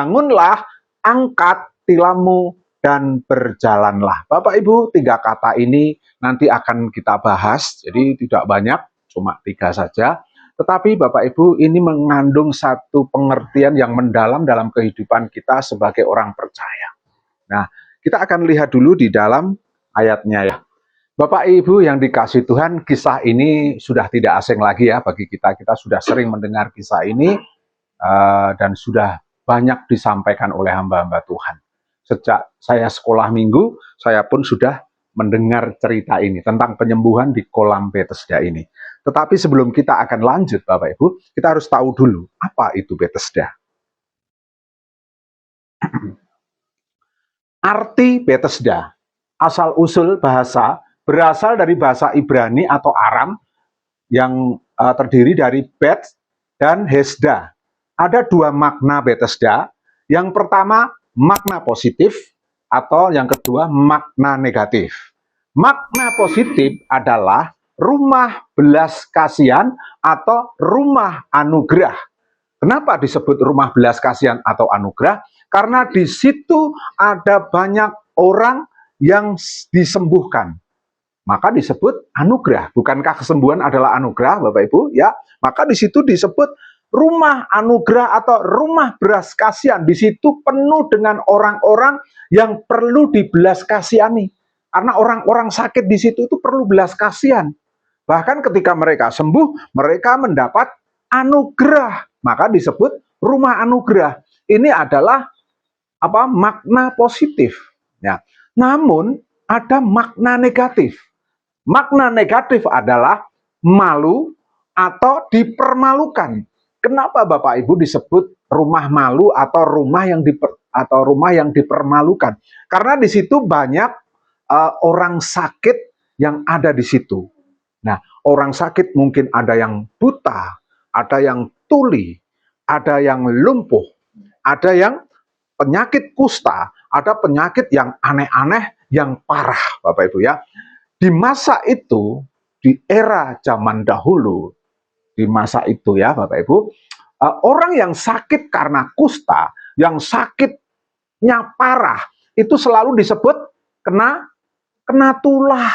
Bangunlah, angkat tilammu, dan berjalanlah. Bapak Ibu, 3 kata ini nanti akan kita bahas, jadi tidak banyak, cuma 3 saja. Tetapi Bapak Ibu, ini mengandung satu pengertian yang mendalam dalam kehidupan kita sebagai orang percaya. Nah, kita akan lihat dulu di dalam ayatnya ya. Bapak Ibu yang dikasih Tuhan, kisah ini sudah tidak asing lagi ya bagi kita. Kita sudah sering mendengar kisah ini dan sudah banyak disampaikan oleh hamba-hamba Tuhan. Sejak saya sekolah minggu, saya pun sudah mendengar cerita ini tentang penyembuhan di kolam Bethesda ini. Tetapi sebelum kita akan lanjut Bapak Ibu, kita harus tahu dulu apa itu Bethesda. Arti Bethesda, asal-usul bahasa, berasal dari bahasa Ibrani atau Aram yang terdiri dari Bet dan Hesda. Ada 2 makna Bethesda. Yang pertama, makna positif, atau yang kedua, makna negatif. Makna positif adalah rumah belas kasihan atau rumah anugerah. Kenapa disebut rumah belas kasihan atau anugerah? Karena di situ ada banyak orang yang disembuhkan. Maka disebut anugerah. Bukankah kesembuhan adalah anugerah, Bapak Ibu? Ya, maka di situ disebut rumah anugerah atau rumah belas kasihan. Di situ penuh dengan orang-orang yang perlu dibelas kasihani. Karena orang-orang sakit di situ itu perlu belas kasihan. Bahkan ketika mereka sembuh, mereka mendapat anugerah. Maka disebut rumah anugerah. Ini adalah makna positif. Ya. Namun ada makna negatif. Makna negatif adalah malu atau dipermalukan. Kenapa Bapak Ibu disebut rumah malu atau rumah yang dipermalukan? Karena di situ banyak orang sakit yang ada di situ. Nah, orang sakit mungkin ada yang buta, ada yang tuli, ada yang lumpuh, ada yang penyakit kusta, ada penyakit yang aneh-aneh, yang parah, Bapak Ibu ya. Di masa itu, di era zaman dahulu, di masa itu ya Bapak Ibu, orang yang sakit karena kusta, yang sakitnya parah, itu selalu disebut kena tulah.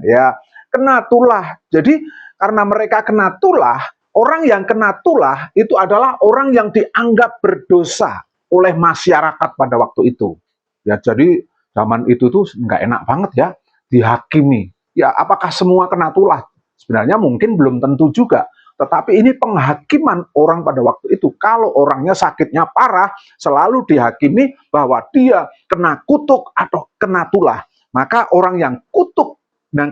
Ya, kena tulah. Jadi karena mereka kena tulah, orang yang kena tulah itu adalah orang yang dianggap berdosa oleh masyarakat pada waktu itu. Ya, jadi zaman itu tuh nggak enak banget ya, dihakimi. Ya, apakah semua kena tulah? Sebenarnya mungkin belum tentu juga. Tetapi ini penghakiman orang pada waktu itu. Kalau orangnya sakitnya parah, selalu dihakimi bahwa dia kena kutuk atau kena tulah. Maka orang yang kutuk dan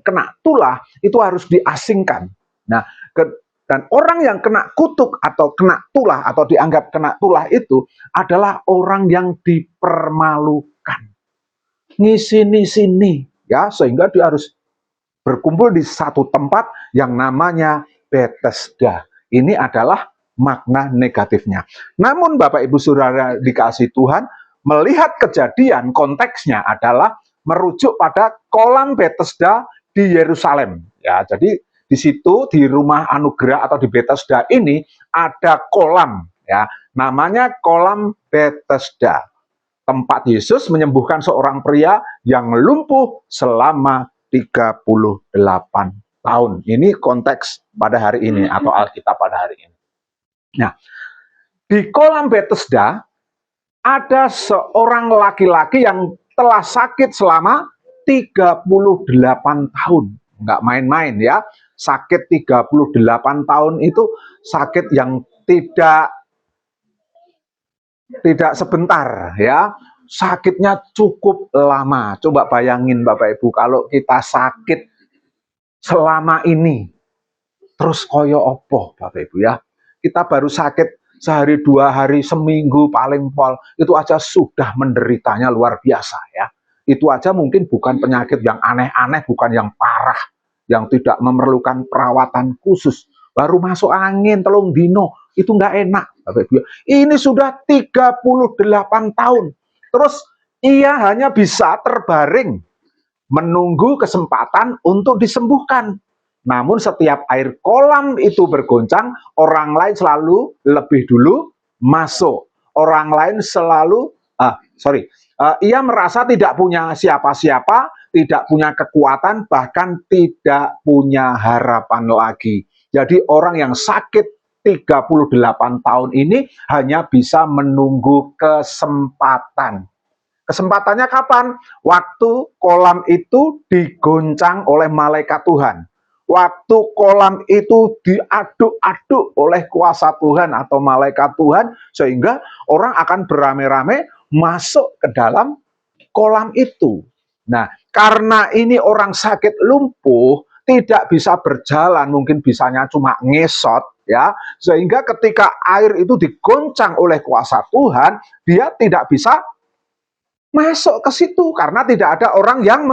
kena tulah itu harus diasingkan. Nah, dan orang yang kena kutuk atau kena tulah atau dianggap kena tulah itu adalah orang yang dipermalukan. Sini ya, sehingga dia harus berkumpul di satu tempat yang namanya Bethesda. Ini adalah makna negatifnya. Namun Bapak Ibu Saudara dikasih Tuhan, melihat kejadian konteksnya adalah merujuk pada kolam Bethesda di Yerusalem. Ya, jadi di situ di rumah anugerah atau di Bethesda ini ada kolam ya, namanya kolam Bethesda. Tempat Yesus menyembuhkan seorang pria yang lumpuh selama 38 tahun. Ini konteks pada hari ini atau Alkitab pada hari ini. Nah, di kolam Bethesda ada seorang laki-laki yang telah sakit selama 38 tahun. Nggak main-main ya. Sakit 38 tahun itu sakit yang tidak sebentar ya, sakitnya cukup lama. Coba bayangin Bapak Ibu, kalau kita sakit selama ini terus koyo opo Bapak Ibu ya, kita baru sakit sehari 2 hari, seminggu paling pol, itu aja sudah menderitanya luar biasa ya. Itu aja mungkin bukan penyakit yang aneh-aneh, bukan yang parah, yang tidak memerlukan perawatan khusus, baru masuk angin telung dino, itu nggak enak Bapak Ibu. Ini sudah 38 tahun. Terus ia hanya bisa terbaring menunggu kesempatan untuk disembuhkan. Namun setiap air kolam itu bergoncang, orang lain selalu lebih dulu masuk. Orang lain selalu, ia merasa tidak punya siapa-siapa, tidak punya kekuatan, bahkan tidak punya harapan lagi. Jadi orang yang sakit 38 tahun ini hanya bisa menunggu kesempatan. Kesempatannya kapan? Waktu kolam itu digoncang oleh malaikat Tuhan. Waktu kolam itu diaduk-aduk oleh kuasa Tuhan atau malaikat Tuhan, sehingga orang akan beramai-ramai masuk ke dalam kolam itu. Nah, karena ini orang sakit lumpuh, tidak bisa berjalan, mungkin bisanya cuma ngesot, ya, sehingga ketika air itu digoncang oleh kuasa Tuhan, dia tidak bisa masuk ke situ karena tidak ada orang yang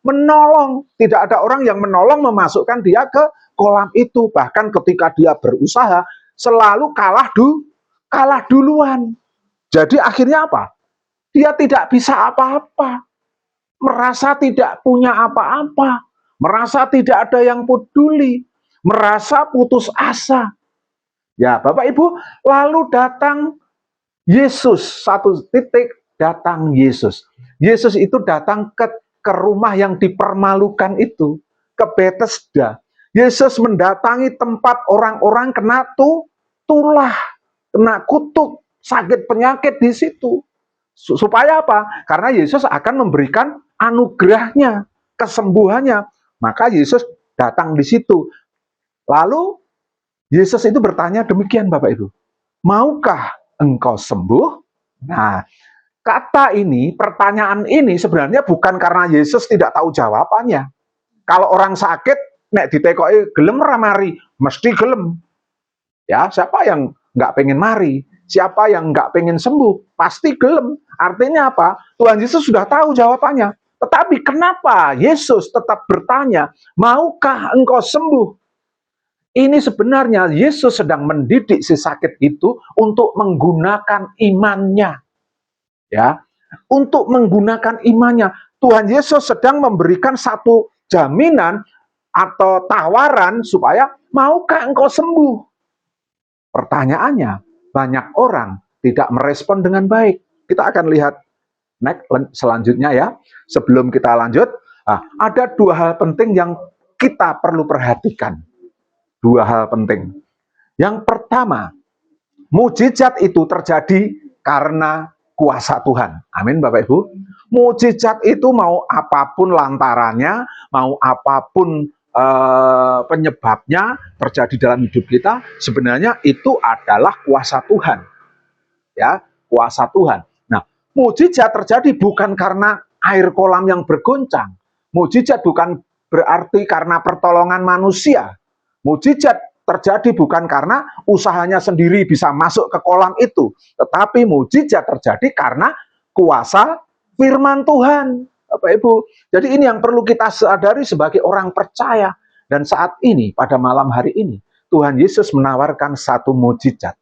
menolong, tidak ada orang yang menolong memasukkan dia ke kolam itu. Bahkan ketika dia berusaha selalu kalah duluan. Jadi akhirnya apa? Dia tidak bisa apa-apa, merasa tidak punya apa-apa, merasa tidak ada yang peduli, merasa putus asa. Ya, Bapak Ibu, lalu datang Yesus, satu titik datang Yesus. Yesus itu datang ke rumah yang dipermalukan itu, ke Bethesda. Yesus mendatangi tempat orang-orang kena tulah, kena kutuk, sakit penyakit di situ. Supaya apa? Karena Yesus akan memberikan anugerahnya, kesembuhannya. Maka Yesus datang di situ. Lalu Yesus itu bertanya demikian, Bapak Ibu. Maukah engkau sembuh? Nah, kata ini, pertanyaan ini sebenarnya bukan karena Yesus tidak tahu jawabannya. Kalau orang sakit, nek ditekoki gelem ora mari, mesti gelem. Ya, siapa yang nggak pengen mari? Siapa yang nggak pengen sembuh? Pasti gelem. Artinya apa? Tuhan Yesus sudah tahu jawabannya. Tetapi kenapa Yesus tetap bertanya, maukah engkau sembuh? Ini sebenarnya Yesus sedang mendidik si sakit itu untuk menggunakan imannya. Ya, untuk menggunakan imannya. Tuhan Yesus sedang memberikan satu jaminan atau tawaran supaya maukah engkau sembuh? Pertanyaannya, banyak orang tidak merespon dengan baik. Kita akan lihat next selanjutnya ya. Sebelum kita lanjut, ada dua hal penting yang kita perlu perhatikan. Dua hal penting. Yang pertama, mujizat itu terjadi karena kuasa Tuhan. Amin, Bapak Ibu. Mujizat itu mau apapun lantarannya, mau apapun penyebabnya terjadi dalam hidup kita, sebenarnya itu adalah kuasa Tuhan. Ya, kuasa Tuhan. Nah, mujizat terjadi bukan karena air kolam yang bergoncang. Mujizat bukan berarti karena pertolongan manusia. Mujizat terjadi bukan karena usahanya sendiri bisa masuk ke kolam itu, tetapi mujizat terjadi karena kuasa firman Tuhan, Bapak Ibu. Jadi ini yang perlu kita sadari sebagai orang percaya. Dan saat ini, pada malam hari ini, Tuhan Yesus menawarkan satu mujizat.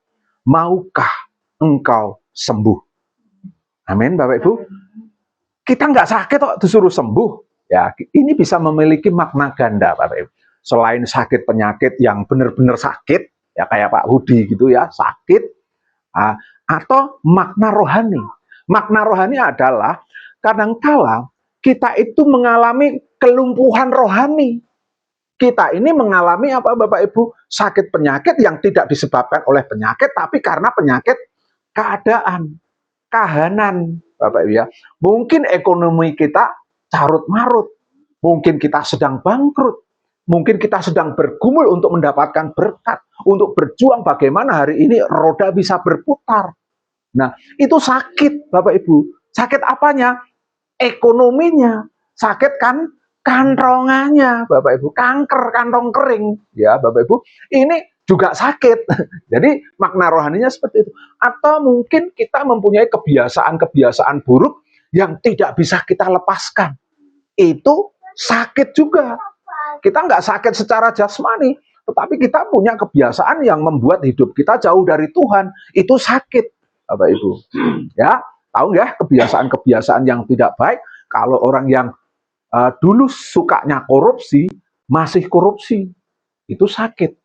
Maukah engkau sembuh? Amin, Bapak Ibu. Kita nggak sakit kok disuruh sembuh. Ya, ini bisa memiliki makna ganda, Bapak Ibu. Selain sakit penyakit yang benar-benar sakit, ya kayak Pak Hudi gitu ya, sakit, atau makna rohani. Makna rohani adalah kadangkala kita itu mengalami kelumpuhan rohani. Kita ini mengalami apa, Bapak Ibu? Sakit penyakit yang tidak disebabkan oleh penyakit, tapi karena penyakit keadaan, kahanan, Bapak Ibu ya. Mungkin ekonomi kita carut-marut, mungkin kita sedang bangkrut, mungkin kita sedang bergumul untuk mendapatkan berkat, untuk berjuang bagaimana hari ini roda bisa berputar. Nah, itu sakit, Bapak Ibu. Sakit apanya? Ekonominya. Sakit kan kantrongannya, Bapak Ibu. Kanker, kantong kering. Ya, Bapak Ibu. Ini juga sakit. Jadi, makna rohaninya seperti itu. Atau mungkin kita mempunyai kebiasaan-kebiasaan buruk yang tidak bisa kita lepaskan. Itu sakit juga. Kita nggak sakit secara jasmani, tetapi kita punya kebiasaan yang membuat hidup kita jauh dari Tuhan. Itu sakit, Bapak Ibu. Ya, tahu nggak kebiasaan-kebiasaan yang tidak baik? Kalau orang yang dulu sukanya korupsi, masih korupsi, itu sakit.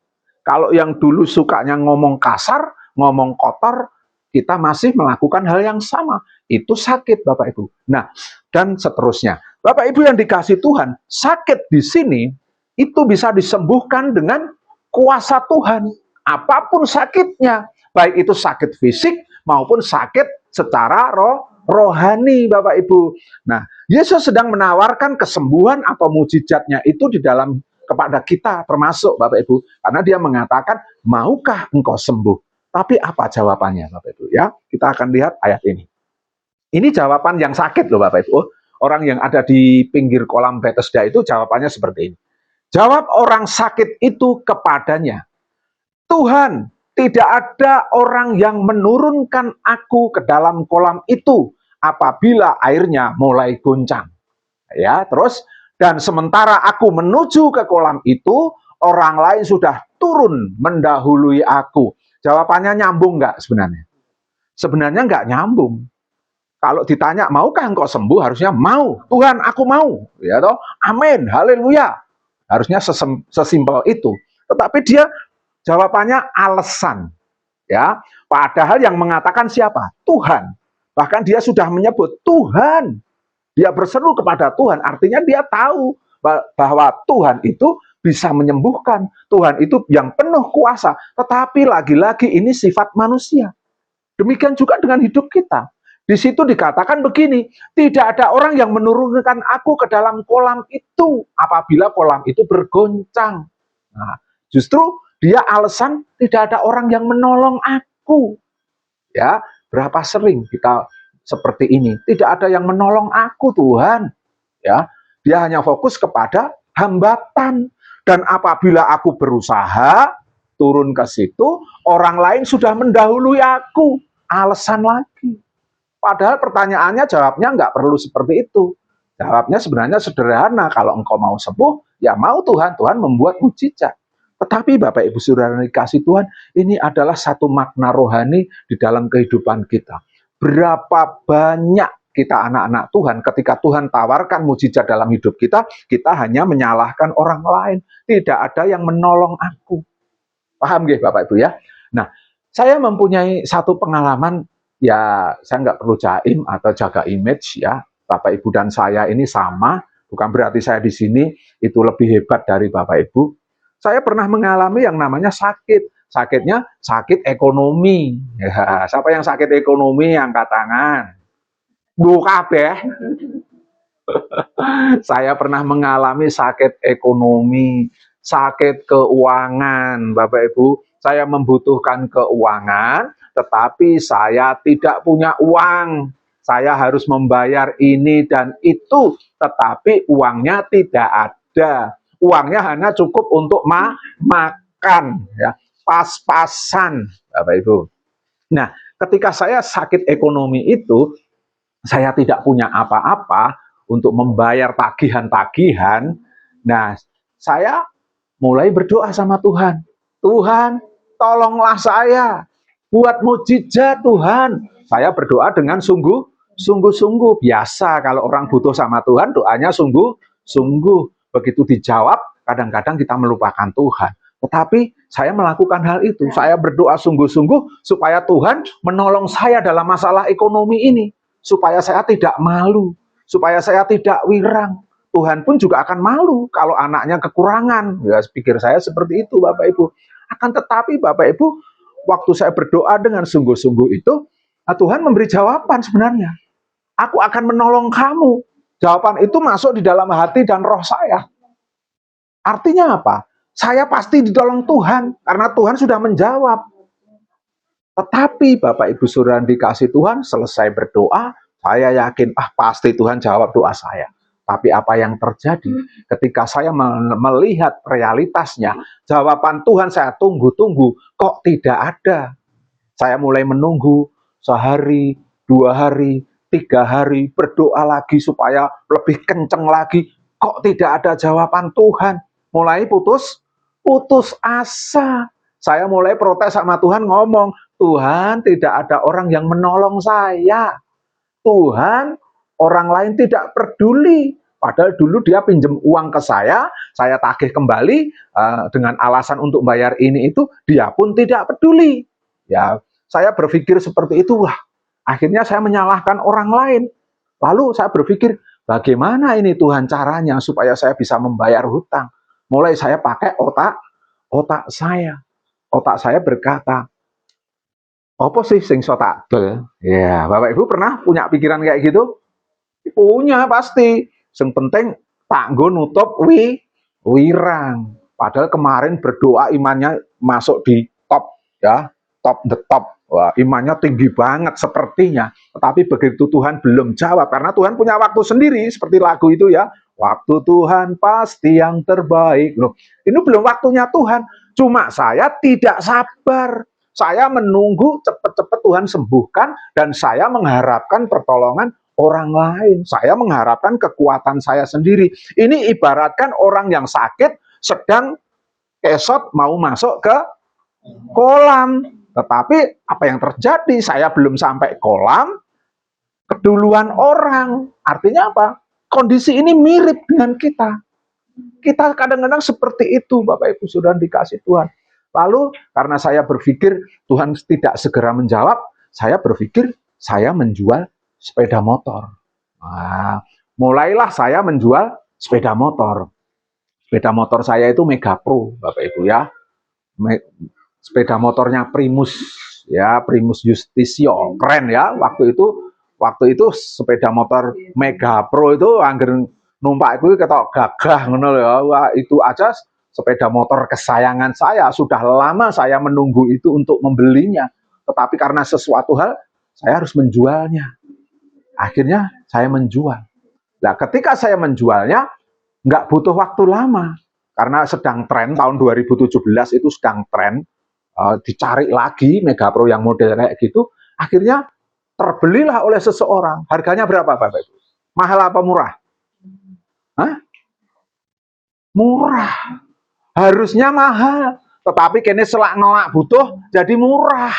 Kalau yang dulu sukanya ngomong kasar, ngomong kotor, kita masih melakukan hal yang sama. Itu sakit, Bapak Ibu. Nah, dan seterusnya. Bapak Ibu yang dikasih Tuhan, sakit di sini itu bisa disembuhkan dengan kuasa Tuhan. Apapun sakitnya, baik itu sakit fisik maupun sakit secara rohani, Bapak Ibu. Nah, Yesus sedang menawarkan kesembuhan atau mujizatnya itu di dalam kepada kita termasuk, Bapak Ibu, karena dia mengatakan, maukah engkau sembuh? Tapi apa jawabannya, Bapak Ibu? Ya, kita akan lihat ayat ini. Ini jawaban yang sakit loh, Bapak Ibu. Orang yang ada di pinggir kolam Bethesda itu jawabannya seperti ini. Jawab orang sakit itu kepadanya, Tuhan, tidak ada orang yang menurunkan aku ke dalam kolam itu apabila airnya mulai goncang. Ya, terus, dan sementara aku menuju ke kolam itu, orang lain sudah turun mendahului aku. Jawabannya nyambung nggak sebenarnya? Sebenarnya nggak nyambung. Kalau ditanya, maukah engkau sembuh? Harusnya mau. Tuhan, aku mau. Ya toh? Amin. Haleluya. Harusnya sesimpel itu. Tetapi dia jawabannya alasan. Ya, padahal yang mengatakan siapa? Tuhan. Bahkan dia sudah menyebut Tuhan. Dia berseru kepada Tuhan, artinya dia tahu bahwa Tuhan itu bisa menyembuhkan. Tuhan itu yang penuh kuasa. Tetapi lagi-lagi ini sifat manusia. Demikian juga dengan hidup kita. Di situ dikatakan begini, tidak ada orang yang menurunkan aku ke dalam kolam itu apabila kolam itu bergoncang. Nah, justru dia alasan tidak ada orang yang menolong aku. Ya, berapa sering kita seperti ini? Tidak ada yang menolong aku, Tuhan. Ya, dia hanya fokus kepada hambatan. Dan apabila aku berusaha turun ke situ, orang lain sudah mendahului aku. Alasan lagi. Padahal pertanyaannya, jawabnya nggak perlu seperti itu. Jawabnya sebenarnya sederhana. Kalau engkau mau sembuh, ya mau Tuhan. Tuhan membuat mujizat. Tetapi Bapak Ibu Saudara dikasih Tuhan, ini adalah satu makna rohani di dalam kehidupan kita. Berapa banyak kita anak-anak Tuhan, ketika Tuhan tawarkan mujizat dalam hidup kita, kita hanya menyalahkan orang lain. Tidak ada yang menolong aku. Paham nggih Bapak Ibu ya? Nah, saya mempunyai satu pengalaman, ya saya nggak perlu jaim atau jaga image ya. Bapak Ibu dan saya ini sama, bukan berarti saya di sini itu lebih hebat dari Bapak Ibu. Saya pernah mengalami yang namanya sakit. Sakitnya sakit ekonomi. Ya, siapa yang sakit ekonomi angkat tangan? Bu kabeh. Saya pernah mengalami sakit ekonomi, sakit keuangan, Bapak Ibu. Saya membutuhkan keuangan, tetapi saya tidak punya uang. Saya harus membayar ini dan itu, tetapi uangnya tidak ada. Uangnya hanya cukup untuk makan, ya, pas-pasan, Bapak Ibu. Nah, ketika saya sakit ekonomi itu, saya tidak punya apa-apa untuk membayar tagihan-tagihan. Nah, saya mulai berdoa sama Tuhan. Tuhan, tolonglah saya. Buat mujizat Tuhan. Saya berdoa dengan sungguh-sungguh. Biasa kalau orang butuh sama Tuhan, doanya sungguh-sungguh. Begitu dijawab, kadang-kadang kita melupakan Tuhan. Tetapi saya melakukan hal itu. Saya berdoa sungguh-sungguh supaya Tuhan menolong saya dalam masalah ekonomi ini. Supaya saya tidak malu. Supaya saya tidak wirang. Tuhan pun juga akan malu kalau anaknya kekurangan. Ya, pikir saya seperti itu, Bapak Ibu. Akan tetapi, Bapak Ibu, waktu saya berdoa dengan sungguh-sungguh itu, Tuhan memberi jawaban sebenarnya. Aku akan menolong kamu. Jawaban itu masuk di dalam hati dan roh saya. Artinya apa? Saya pasti ditolong Tuhan, karena Tuhan sudah menjawab. Tetapi Bapak Ibu Saudara dikasih Tuhan, selesai berdoa, saya yakin, pasti Tuhan jawab doa saya. Tapi apa yang terjadi ketika saya melihat realitasnya, jawaban Tuhan saya tunggu-tunggu, kok tidak ada. Saya mulai menunggu sehari, 2 hari, 3 hari, berdoa lagi supaya lebih kenceng lagi. Kok tidak ada jawaban Tuhan? Mulai putus asa. Saya mulai protes sama Tuhan, ngomong, Tuhan, tidak ada orang yang menolong saya. Tuhan, orang lain tidak peduli. Padahal dulu dia pinjam uang ke saya tagih kembali dengan alasan untuk bayar ini itu, dia pun tidak peduli. Ya, saya berpikir seperti itulah. Akhirnya saya menyalahkan orang lain. Lalu saya berpikir, bagaimana ini Tuhan caranya supaya saya bisa membayar hutang? Mulai saya pakai otak saya. Otak saya berkata, apa sih sing so takdol? Ya, Bapak Ibu pernah punya pikiran kayak gitu? Punya pasti. Yang penting tak nggo nutup wirang. Padahal kemarin berdoa imannya masuk di top, ya, top the top. Wah, imannya tinggi banget sepertinya. Tetapi begitu Tuhan belum jawab, karena Tuhan punya waktu sendiri, seperti lagu itu ya. Waktu Tuhan pasti yang terbaik. Loh, ini belum waktunya Tuhan. Cuma saya tidak sabar. Saya menunggu cepat-cepat Tuhan sembuhkan, dan saya mengharapkan pertolongan orang lain. Saya mengharapkan kekuatan saya sendiri. Ini ibaratkan orang yang sakit sedang kesot mau masuk ke kolam. Tetapi apa yang terjadi? Saya belum sampai kolam, keduluan orang. Artinya apa? Kondisi ini mirip dengan kita. Kita kadang-kadang seperti itu, Bapak Ibu Saudara dikasih Tuhan. Lalu karena saya berpikir Tuhan tidak segera menjawab, saya berpikir saya menjual sepeda motor. Nah, mulailah saya menjual sepeda motor. Sepeda motor saya itu Mega Pro, Bapak Ibu ya. Sepeda motornya Primus, ya, Primus Justisio, keren ya. Waktu itu sepeda motor Mega Pro itu angger numpak itu ketok gagah ngono ya. Wah, itu aja sepeda motor kesayangan saya. Sudah lama saya menunggu itu untuk membelinya. Tetapi karena sesuatu hal saya harus menjualnya. Akhirnya saya menjual. Nah, ketika saya menjualnya nggak butuh waktu lama. Karena sedang tren tahun 2017 itu sedang tren. Dicari lagi Mega Pro yang model kayak gitu, akhirnya terbelilah oleh seseorang. Harganya berapa, Bapak Ibu? Mahal apa murah? Hah? Murah. Harusnya mahal, tetapi kini selak ngelak butuh jadi murah.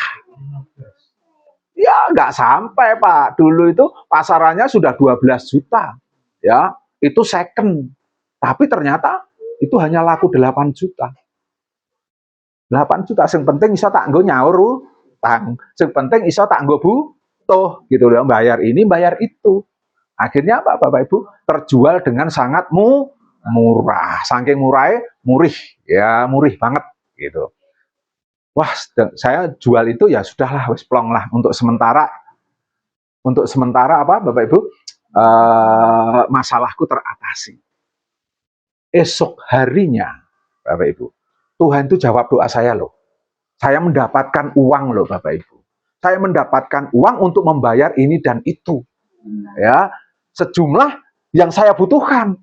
Ya, nggak sampai, Pak. Dulu itu pasarannya sudah 12 juta. Ya, itu second. Tapi ternyata itu hanya laku 8 juta. 8 juta, yang penting iso tak nggo nyaur utang, yang penting iso tak nggo butuh, gitu loh, bayar ini, bayar itu. Akhirnya apa, Bapak Ibu? Terjual dengan sangat murah, saking murahnya, murih, ya murih banget, gitu. Wah, saya jual itu ya sudahlah, wis plong lah, untuk sementara apa, Bapak Ibu? Masalahku teratasi. Esok harinya, Bapak Ibu, Tuhan itu jawab doa saya loh. Saya mendapatkan uang loh, Bapak Ibu. Saya mendapatkan uang untuk membayar ini dan itu. Ya, sejumlah yang saya butuhkan.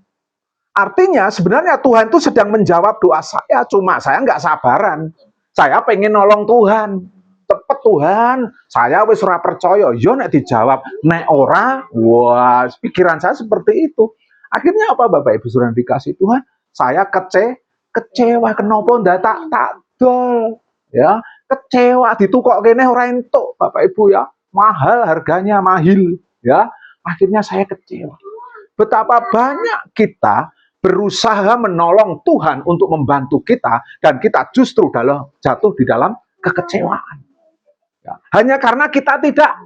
Artinya sebenarnya Tuhan itu sedang menjawab doa saya, cuma saya nggak sabaran. Saya pengen nolong Tuhan. Cepet Tuhan, saya wis ora percaya. Yo nek dijawab, nek ora, wah, pikiran saya seperti itu. Akhirnya apa, Bapak Ibu Saudara dikasih Tuhan? Saya kecewa, kenapa ndak tak dol, ya, kecewa ditukok kene ora entuk, Bapak Ibu ya, mahal harganya, mahil, ya. Akhirnya saya kecewa. Betapa banyak kita berusaha menolong Tuhan untuk membantu kita, dan kita justru jatuh di dalam kekecewaan. Ya. Hanya karena kita tidak,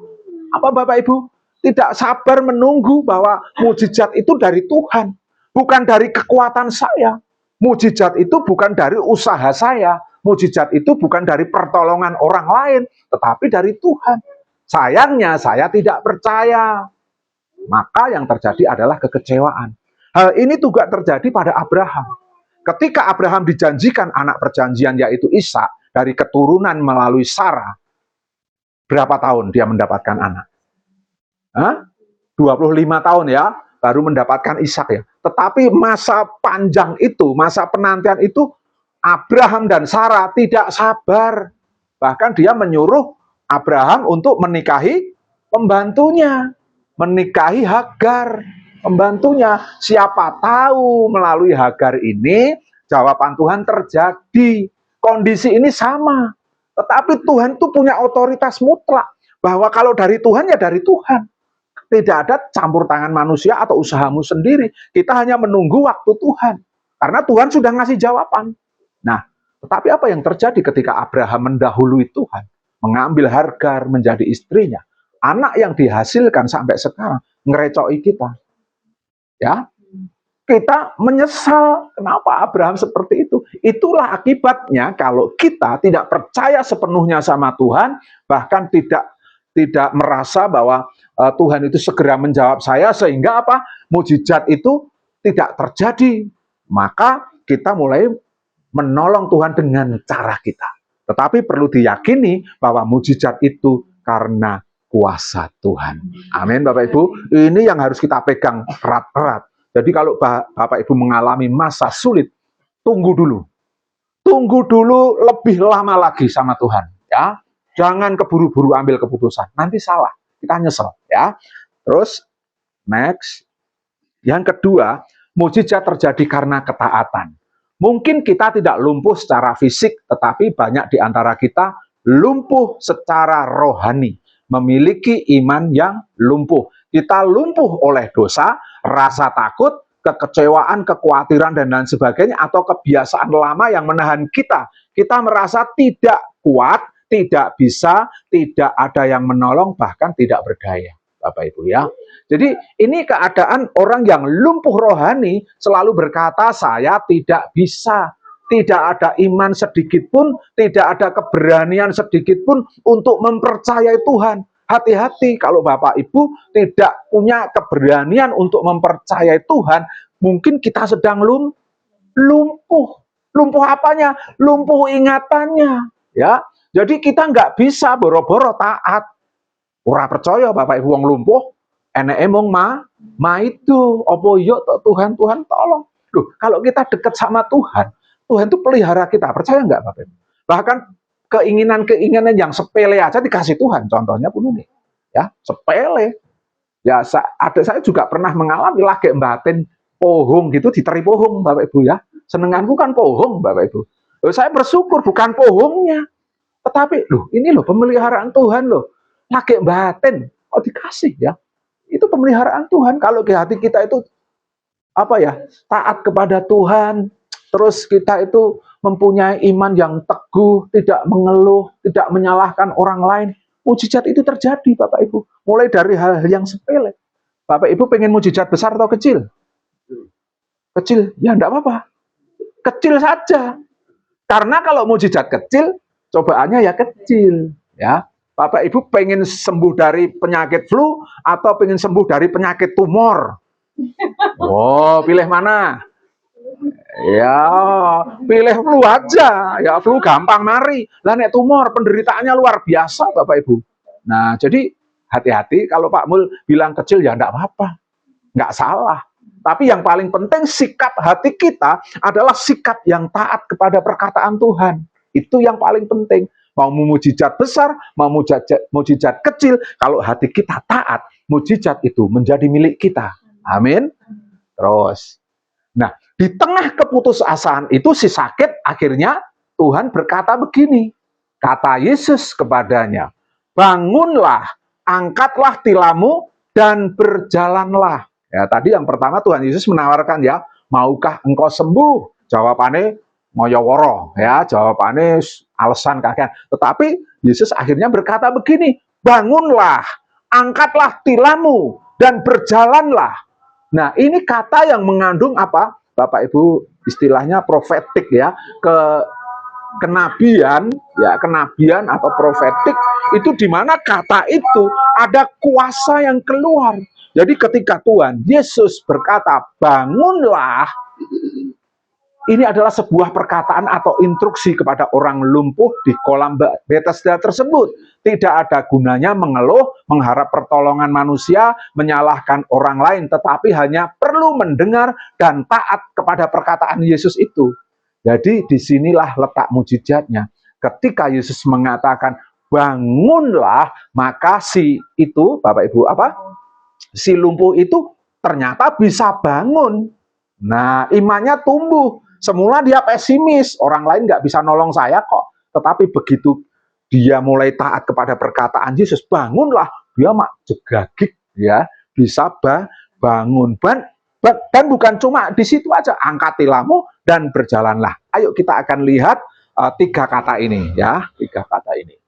apa Bapak Ibu, tidak sabar menunggu bahwa mujizat itu dari Tuhan, bukan dari kekuatan saya. Mujizat itu bukan dari usaha saya. Mujizat itu bukan dari pertolongan orang lain, tetapi dari Tuhan. Sayangnya saya tidak percaya. Maka yang terjadi adalah kekecewaan. Hal ini juga terjadi pada Abraham. Ketika Abraham dijanjikan anak perjanjian yaitu Ishak dari keturunan melalui Sarah, berapa tahun dia mendapatkan anak? 25 tahun ya, baru mendapatkan Ishak ya. Tetapi masa panjang itu, masa penantian itu, Abraham dan Sarah tidak sabar. Bahkan dia menyuruh Abraham untuk menikahi pembantunya, menikahi Hagar, pembantunya. Siapa tahu melalui Hagar ini jawaban Tuhan terjadi. Kondisi ini sama. Tetapi Tuhan itu punya otoritas mutlak. Bahwa kalau dari Tuhan ya dari Tuhan. Tidak ada campur tangan manusia atau usahamu sendiri. Kita hanya menunggu waktu Tuhan. Karena Tuhan sudah ngasih jawaban. Nah, tetapi apa yang terjadi ketika Abraham mendahului Tuhan? mengambil Hagar menjadi istrinya. Anak yang dihasilkan sampai sekarang ngerecoki kita. Ya, kita menyesal kenapa Abraham seperti itu. Itulah akibatnya kalau kita tidak percaya sepenuhnya sama Tuhan, bahkan tidak merasa bahwa Tuhan itu segera menjawab saya, sehingga apa? Mujizat itu tidak terjadi. Maka kita mulai menolong Tuhan dengan cara kita. Tetapi perlu diyakini bahwa mujizat itu karena kuasa Tuhan. Amin, Bapak Ibu. Ini yang harus kita pegang erat-erat. Jadi kalau Bapak Ibu mengalami masa sulit, tunggu dulu. Tunggu dulu lebih lama lagi sama Tuhan. Ya, jangan keburu-buru ambil keputusan. Nanti salah, kita nyesel. Ya, terus next. Yang kedua, mujizat terjadi karena ketaatan. Mungkin kita tidak lumpuh secara fisik, tetapi banyak di antara kita lumpuh secara rohani. Memiliki iman yang lumpuh. Kita lumpuh oleh dosa, rasa takut, kekecewaan, kekhawatiran, dan lain sebagainya, atau kebiasaan lama yang menahan kita. Kita merasa tidak kuat, tidak bisa, tidak ada yang menolong, bahkan tidak berdaya. Bapak Ibu ya. Jadi ini keadaan orang yang lumpuh rohani selalu berkata saya tidak bisa. Tidak ada iman sedikit pun, tidak ada keberanian sedikit pun untuk mempercayai Tuhan. Hati-hati kalau Bapak Ibu tidak punya keberanian untuk mempercayai Tuhan, mungkin kita sedang lumpuh. Lumpuh apanya? Lumpuh ingatannya. Ya, jadi kita nggak bisa boro-boro taat. Ora percaya Bapak Ibu wong lumpuh, eneke mung ma itu opo yo Tuhan tolong. Loh, kalau kita dekat sama Tuhan, Tuhan itu pelihara kita. Percaya nggak Bapak Ibu? Bahkan keinginan-keinginan yang sepele aja dikasih Tuhan. Contohnya pun ini. Ya, sepele. Ya, saya juga pernah mengalami lagi mbaten pohong gitu, diteri pohong Bapak Ibu ya. Senenganku kan pohong Bapak Ibu. Loh, saya bersyukur bukan pohongnya. Tetapi loh, ini loh pemeliharaan Tuhan loh. Lagi mbaten, kok dikasih ya. Itu pemeliharaan Tuhan. Kalau di hati kita itu apa ya, taat kepada Tuhan, terus kita itu mempunyai iman yang teguh, tidak mengeluh, tidak menyalahkan orang lain, mujizat itu terjadi Bapak Ibu. Mulai dari hal-hal yang sepele. Bapak Ibu pengen mujizat besar atau kecil? Kecil, ya enggak apa-apa. Kecil saja. Karena kalau mujizat kecil, cobaannya ya kecil. Ya, Bapak Ibu pengen sembuh dari penyakit flu atau pengen sembuh dari penyakit tumor? Oh, pilih mana? Ya, pilih flu aja. Ya, flu gampang mari. Lah nek tumor penderitaannya luar biasa Bapak Ibu. Nah, jadi hati-hati kalau Pak Mul bilang kecil ya enggak apa-apa. Enggak salah. Tapi yang paling penting sikap hati kita adalah sikap yang taat kepada perkataan Tuhan. Itu yang paling penting. Mau mujizat besar, mau mujizat kecil, kalau hati kita taat, mujizat itu menjadi milik kita. Amin. Terus, nah di tengah keputusasaan itu si sakit, akhirnya Tuhan berkata begini, kata Yesus kepadanya, bangunlah, angkatlah tilammu dan berjalanlah. Ya, tadi yang pertama Tuhan Yesus menawarkan ya, maukah engkau sembuh? Jawabannya ngoyoworo, ya, jawabannya alasan kakean. Tetapi Yesus akhirnya berkata begini, bangunlah, angkatlah tilammu dan berjalanlah. Nah, ini kata yang mengandung apa? Bapak Ibu istilahnya profetik ya, kenabian ya, kenabian atau profetik itu di mana kata itu ada kuasa yang keluar. Jadi ketika Tuhan Yesus berkata, bangunlah, ini adalah sebuah perkataan atau instruksi kepada orang lumpuh di kolam Bethesda tersebut. Tidak ada gunanya mengeluh, mengharap pertolongan manusia, menyalahkan orang lain, tetapi hanya perlu mendengar dan taat kepada perkataan Yesus itu. Jadi disinilah letak mujizatnya. Ketika Yesus mengatakan, bangunlah, maka si itu, Bapak Ibu, si lumpuh itu ternyata bisa bangun. Nah, imannya tumbuh. Semula dia pesimis, orang lain nggak bisa nolong saya kok. Tetapi begitu dia mulai taat kepada perkataan Yesus, bangunlah, dia mak jegagik ya, bisa bangun. Dan bukan cuma di situ aja, angkat tilammu dan berjalanlah. Ayo kita akan lihat tiga kata ini ya, tiga kata ini.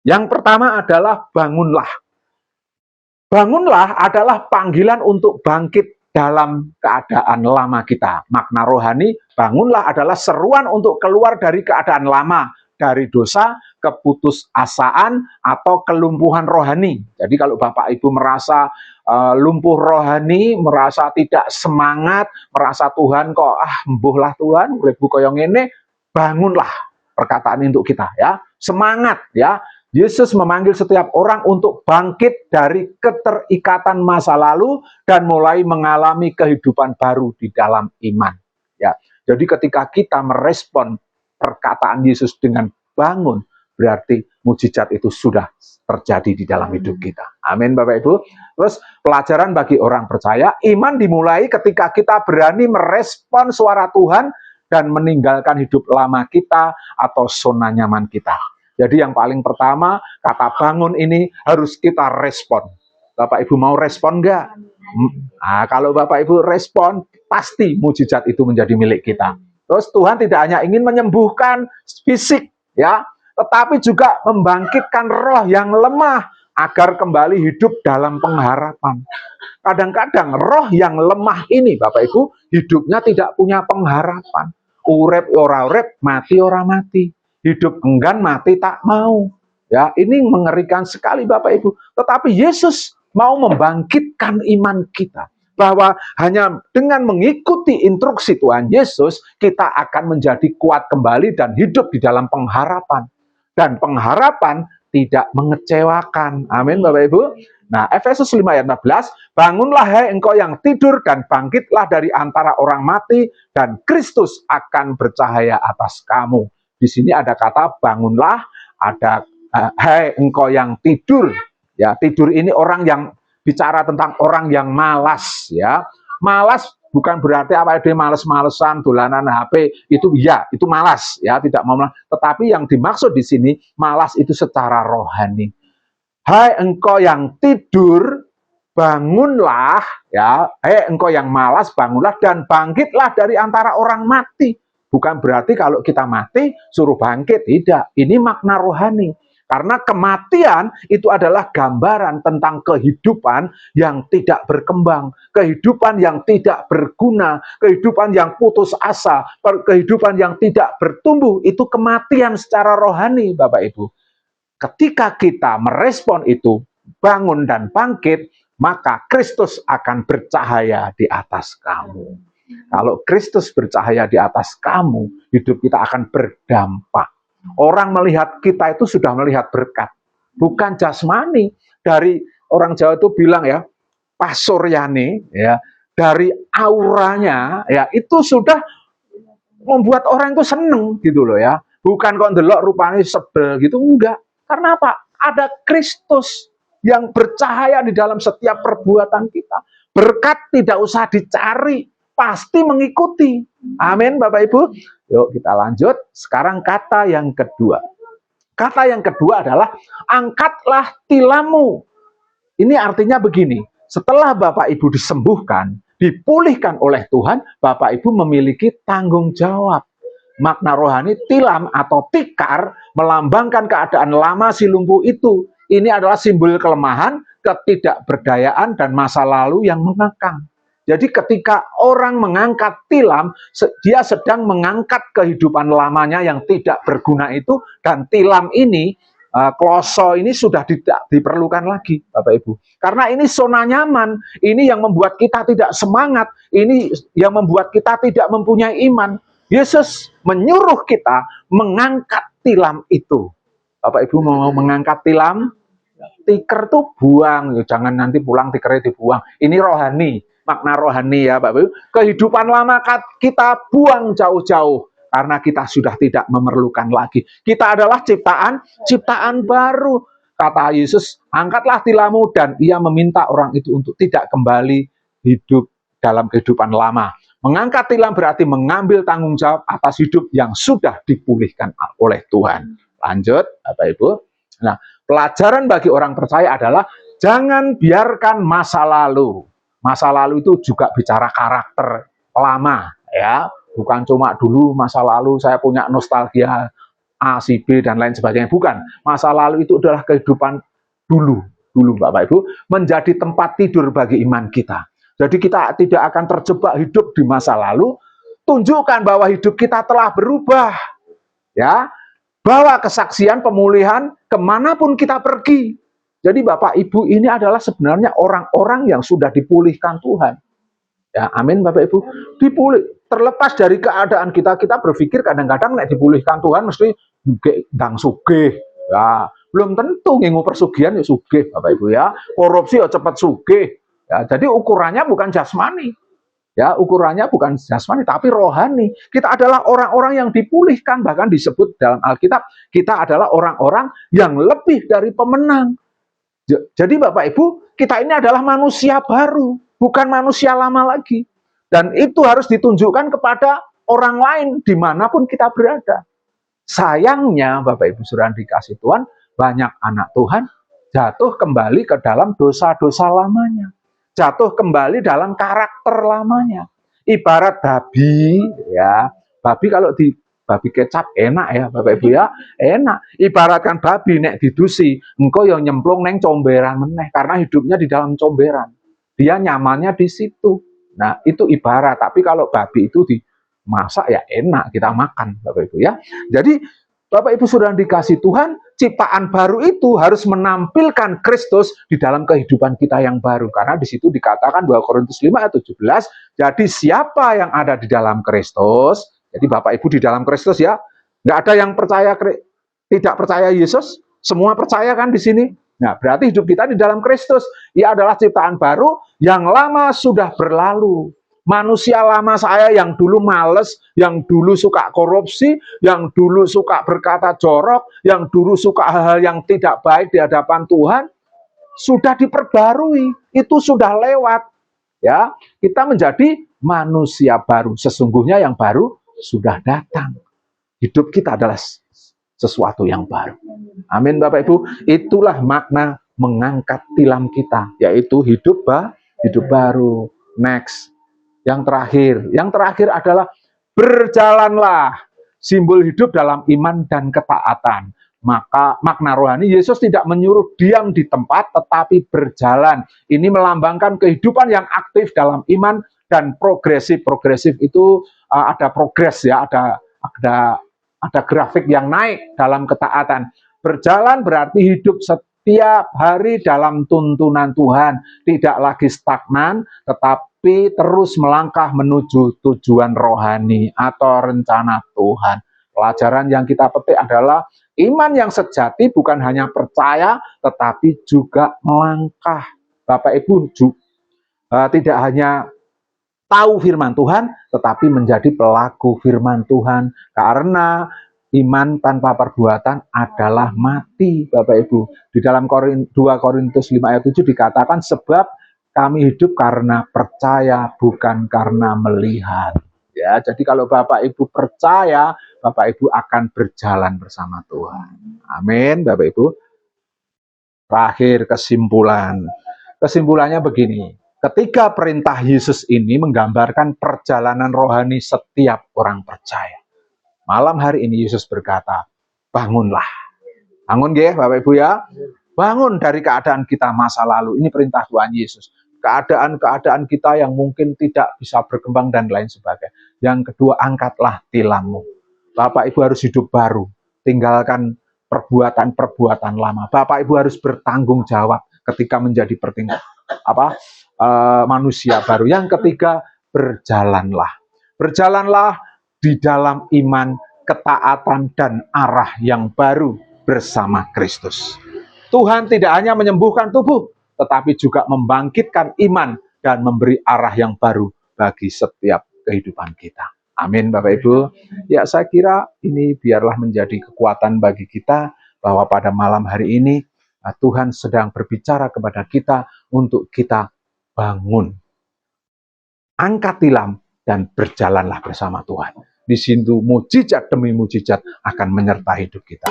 Yang pertama adalah bangunlah. Bangunlah adalah panggilan untuk bangkit dalam keadaan lama kita. Makna rohani, bangunlah adalah seruan untuk keluar dari keadaan lama, dari dosa, keputusasaan, atau kelumpuhan rohani. Jadi kalau Bapak Ibu merasa lumpuh rohani, merasa tidak semangat, merasa Tuhan kok embuhlah Tuhan, uripku koyo ngene, bangunlah. Perkataan ini untuk kita ya. Semangat ya. Yesus memanggil setiap orang untuk bangkit dari keterikatan masa lalu dan mulai mengalami kehidupan baru di dalam iman. Ya, jadi ketika kita merespon perkataan Yesus dengan bangun, berarti mujizat itu sudah terjadi di dalam hidup kita. Amin, Bapak Ibu. Terus pelajaran bagi orang percaya, iman dimulai ketika kita berani merespon suara Tuhan dan meninggalkan hidup lama kita atau zona nyaman kita. Jadi yang paling pertama, kata bangun ini harus kita respon. Bapak Ibu mau respon enggak? Nah, kalau Bapak Ibu respon, pasti mujizat itu menjadi milik kita. Terus Tuhan tidak hanya ingin menyembuhkan fisik, ya, tetapi juga membangkitkan roh yang lemah agar kembali hidup dalam pengharapan. Kadang-kadang roh yang lemah ini, Bapak Ibu, hidupnya tidak punya pengharapan. Urep ora urep, mati ora mati. Hidup enggan, mati tak mau. Ya, ini mengerikan sekali Bapak Ibu. Tetapi Yesus mau membangkitkan iman kita. Bahwa hanya dengan mengikuti instruksi Tuhan Yesus, kita akan menjadi kuat kembali dan hidup di dalam pengharapan. Dan pengharapan tidak mengecewakan. Amin Bapak Ibu. Nah, Efesus 5 ayat 14, bangunlah hai engkau yang tidur dan bangkitlah dari antara orang mati dan Kristus akan bercahaya atas kamu. Di sini ada kata bangunlah, ada hai engkau yang tidur. Ya, tidur ini orang yang bicara tentang orang yang malas ya. Malas bukan berarti apa dia males-malesan dolanan HP, itu ya, itu malas ya, tidak mau malas. Tetapi yang dimaksud di sini malas itu secara rohani. Hai engkau yang tidur, bangunlah ya. Hai engkau yang malas, bangunlah dan bangkitlah dari antara orang mati. Bukan berarti kalau kita mati suruh bangkit, tidak. Ini makna rohani. Karena kematian itu adalah gambaran tentang kehidupan yang tidak berkembang, kehidupan yang tidak berguna, kehidupan yang putus asa, kehidupan yang tidak bertumbuh. Itu kematian secara rohani, Bapak Ibu. Ketika kita merespon itu, bangun dan bangkit, maka Kristus akan bercahaya di atas kamu. Kalau Kristus bercahaya di atas kamu, hidup kita akan berdampak. Orang melihat kita itu sudah melihat berkat, bukan jasmani. Dari orang Jawa itu bilang ya, pasuryane ya, dari auranya ya itu sudah membuat orang itu seneng gitu loh ya. Bukan kok ndelok rupanya sebel gitu, enggak. Karena apa? Ada Kristus yang bercahaya di dalam setiap perbuatan kita. Berkat tidak usah dicari, pasti mengikuti. Amin Bapak Ibu. Yuk kita lanjut. Sekarang kata yang kedua. Kata yang kedua adalah angkatlah tilammu. Ini artinya begini. Setelah Bapak Ibu disembuhkan, dipulihkan oleh Tuhan, Bapak Ibu memiliki tanggung jawab. Makna rohani tilam atau tikar melambangkan keadaan lama si lumpuh itu. Ini adalah simbol kelemahan, ketidakberdayaan, dan masa lalu yang mengekang. Jadi ketika orang mengangkat tilam, dia sedang mengangkat kehidupan lamanya yang tidak berguna itu, dan tilam ini, kloso ini sudah tidak diperlukan lagi, Bapak Ibu. Karena ini zona nyaman, ini yang membuat kita tidak semangat, ini yang membuat kita tidak mempunyai iman. Yesus menyuruh kita mengangkat tilam itu. Bapak Ibu mau mengangkat tilam? Tikar tuh buang, jangan nanti pulang tikernya dibuang. Ini rohani. Makna rohani ya Bapak Ibu. Kehidupan lama kita buang jauh-jauh karena kita sudah tidak memerlukan lagi. Kita adalah ciptaan baru. Kata Yesus, angkatlah tilammu, dan ia meminta orang itu untuk tidak kembali hidup dalam kehidupan lama. Mengangkat tilam berarti mengambil tanggung jawab atas hidup yang sudah dipulihkan oleh Tuhan. Lanjut Bapak Ibu. Nah, pelajaran bagi orang percaya adalah jangan biarkan masa lalu. Masa lalu itu juga bicara karakter lama ya, bukan cuma dulu masa lalu saya punya nostalgia A, si B, dan lain sebagainya. Bukan. Masa lalu itu adalah kehidupan dulu Bapak Ibu, menjadi tempat tidur bagi iman kita. Jadi kita tidak akan terjebak hidup di masa lalu. Tunjukkan bahwa hidup kita telah berubah. Ya, bawa kesaksian pemulihan kemanapun kita pergi. Jadi Bapak Ibu ini adalah sebenarnya orang-orang yang sudah dipulihkan Tuhan. Ya, amin Bapak Ibu. Dipulih, terlepas dari keadaan kita berpikir kadang-kadang nek dipulihkan Tuhan mesti ndang sugih. Ya, belum tentu ngingu persugihan ya sugih Bapak Ibu ya. Korupsi ya cepat sugih. Ya, jadi ukurannya bukan jasmani. Ya, ukurannya bukan jasmani tapi rohani. Kita adalah orang-orang yang dipulihkan, bahkan disebut dalam Alkitab kita adalah orang-orang yang lebih dari pemenang. Jadi Bapak Ibu, kita ini adalah manusia baru, bukan manusia lama lagi. Dan itu harus ditunjukkan kepada orang lain dimanapun kita berada. Sayangnya Bapak Ibu Saudara dikasih Tuhan, banyak anak Tuhan jatuh kembali ke dalam dosa-dosa lamanya. Jatuh kembali dalam karakter lamanya. Ibarat babi, ya. Babi kalau di babi kecap enak ya Bapak Ibu ya, enak. Ibaratkan babi nek didusi, engkau yang nyemplung neng comberan meneh karena hidupnya di dalam comberan. Dia nyamannya di situ. Nah, itu ibarat, tapi kalau babi itu dimasak ya enak kita makan Bapak Ibu ya. Jadi Bapak Ibu sudah dikasih Tuhan, ciptaan baru itu harus menampilkan Kristus di dalam kehidupan kita yang baru. Karena di situ dikatakan 2 Korintus 5 ayat 17, jadi siapa yang ada di dalam Kristus, jadi Bapak Ibu di dalam Kristus ya, nggak ada yang percaya tidak percaya Yesus, semua percaya kan di sini. Nah, berarti hidup kita di dalam Kristus, ia adalah ciptaan baru, yang lama sudah berlalu. Manusia lama saya yang dulu males, yang dulu suka korupsi, yang dulu suka berkata jorok, yang dulu suka hal-hal yang tidak baik di hadapan Tuhan, sudah diperbarui, itu sudah lewat. Ya, kita menjadi manusia baru. Sesungguhnya yang baru sudah datang. Hidup kita adalah sesuatu yang baru. Amin Bapak Ibu. Itulah makna mengangkat tilam kita, yaitu hidup baru. Next. Yang terakhir adalah berjalanlah, simbol hidup dalam iman dan ketaatan. Maka makna rohani, Yesus tidak menyuruh diam di tempat, tetapi berjalan. Ini melambangkan kehidupan yang aktif dalam iman dan progresif. Progresif itu ada progres ya, ada grafik yang naik dalam ketaatan. Berjalan berarti hidup setiap hari dalam tuntunan Tuhan, tidak lagi stagnan, tetapi terus melangkah menuju tujuan rohani atau rencana Tuhan. Pelajaran yang kita petik adalah iman yang sejati bukan hanya percaya, tetapi juga melangkah. Bapak Ibu tidak hanya tahu firman Tuhan, tetapi menjadi pelaku firman Tuhan. Karena iman tanpa perbuatan adalah mati, Bapak Ibu. Di dalam 2 Korintus 5 ayat 7 dikatakan, sebab kami hidup karena percaya, bukan karena melihat. Ya, jadi kalau Bapak Ibu percaya, Bapak Ibu akan berjalan bersama Tuhan. Amin, Bapak Ibu. Terakhir kesimpulan. Kesimpulannya begini. Ketika perintah Yesus ini menggambarkan perjalanan rohani setiap orang percaya. Malam hari ini Yesus berkata, bangunlah. Bangun ya Bapak Ibu ya. Bangun dari keadaan kita masa lalu. Ini perintah Tuhan Yesus. Keadaan-keadaan kita yang mungkin tidak bisa berkembang dan lain sebagainya. Yang kedua, angkatlah tilammu. Bapak Ibu harus hidup baru. Tinggalkan perbuatan-perbuatan lama. Bapak Ibu harus bertanggung jawab ketika menjadi manusia baru. Yang ketiga, berjalanlah. Berjalanlah di dalam iman, ketaatan, dan arah yang baru bersama Kristus. Tuhan tidak hanya menyembuhkan tubuh, tetapi juga membangkitkan iman dan memberi arah yang baru bagi setiap kehidupan kita. Amin Bapak Ibu. Ya, saya kira ini biarlah menjadi kekuatan bagi kita bahwa pada malam hari ini Tuhan sedang berbicara kepada kita untuk kita bangun. Angkat tilam dan berjalanlah bersama Tuhan. Di situ mujizat demi mujizat akan menyertai hidup kita.